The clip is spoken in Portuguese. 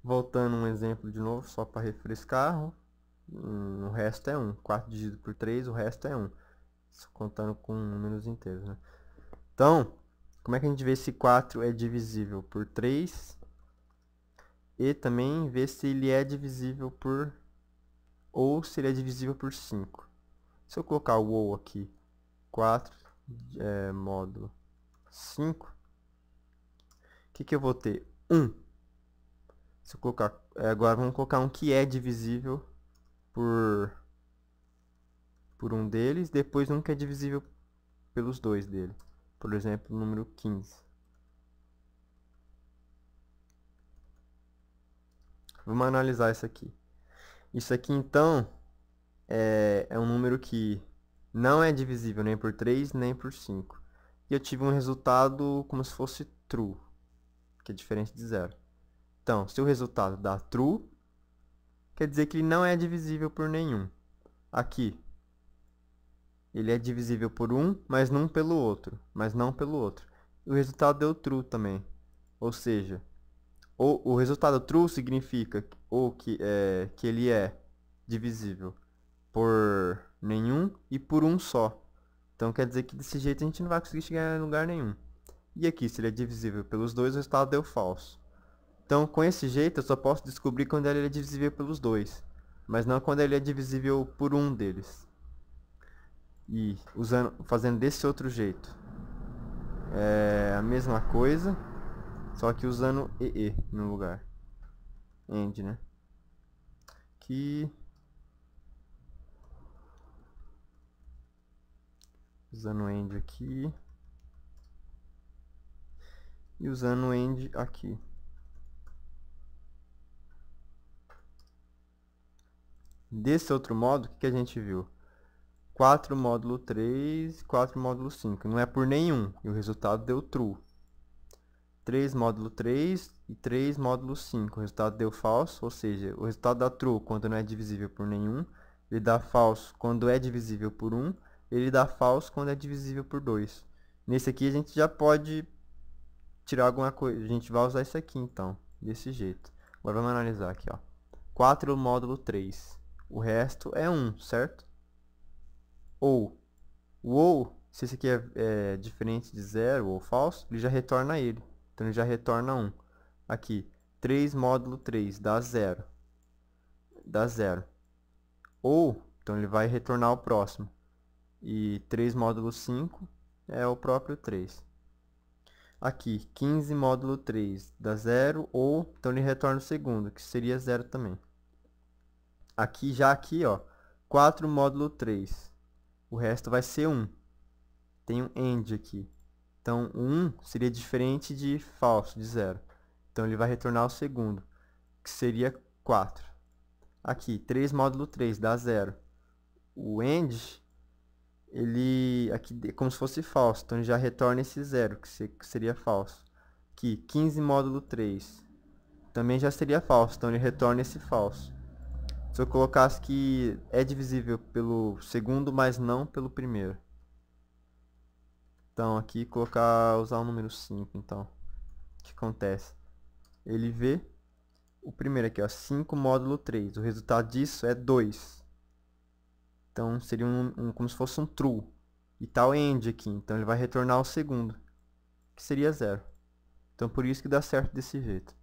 Voltando um exemplo de novo, só para refrescar. O resto é 1. 4 dividido por 3, o resto é 1. Contando com números inteiros, né? Então, como é que a gente vê se 4 é divisível por 3? E também ver se ele é divisível por... ou se ele é divisível por 5. Se eu colocar o ou aqui, 4 módulo 5, o que eu vou ter? 1. Se eu colocar, agora vamos colocar um que é divisível por um deles, depois um que é divisível pelos dois dele. Por exemplo, o número 15. Vamos analisar isso aqui. Isso aqui, então, é um número que não é divisível nem por 3, nem por 5. E eu tive um resultado como se fosse true, que é diferente de zero. Então, se o resultado dá true, quer dizer que ele não é divisível por nenhum. Aqui, ele é divisível por um, mas não pelo outro. E o resultado deu true também. Ou seja, o resultado true significa ou que ele é divisível por nenhum e por um só. Então quer dizer que desse jeito a gente não vai conseguir chegar em lugar nenhum. E aqui, se ele é divisível pelos dois, o resultado deu falso. Então, com esse jeito, eu só posso descobrir quando ele é divisível pelos dois, mas não quando ele é divisível por um deles. E fazendo desse outro jeito, é a mesma coisa, só que usando EE no lugar. End, né? Aqui, usando end aqui e usando end aqui. Desse outro modo, o que a gente viu? 4 módulo 3, 4 módulo 5. Não é por nenhum. E o resultado deu true. 3 módulo 3 e 3 módulo 5. O resultado deu falso, ou seja, o resultado dá true quando não é divisível por nenhum. Ele dá falso quando é divisível por 1. Ele dá falso quando é divisível por 2. Nesse aqui a gente já pode tirar alguma coisa. A gente vai usar isso aqui então, desse jeito. Agora vamos analisar aqui, ó. 4 módulo 3. O resto é 1, certo? Ou, o ou, se esse aqui é diferente de 0 ou falso, ele já retorna ele. Então ele já retorna 1. Aqui, 3 módulo 3 dá 0. Dá 0. Ou, então ele vai retornar o próximo. E 3 módulo 5 é o próprio 3. Aqui, 15 módulo 3 dá 0, ou, então ele retorna o segundo, que seria 0 também. Aqui, já aqui, ó, 4 módulo 3. O resto vai ser 1. Tem um end aqui. Então, 1 seria diferente de falso, de 0. Então, ele vai retornar o segundo, que seria 4. Aqui, 3 módulo 3 dá 0. O end, ele aqui é como se fosse falso. Então, ele já retorna esse 0, que seria falso. Aqui, 15 módulo 3 também já seria falso. Então, ele retorna esse falso. Se eu colocasse que é divisível pelo segundo, mas não pelo primeiro. Então, aqui usar o número 5, então. O que acontece? Ele vê o primeiro aqui, ó, 5 módulo 3. O resultado disso é 2. Então, seria como se fosse um true. E tá o end aqui, então ele vai retornar o segundo, que seria 0. Então, por isso que dá certo desse jeito.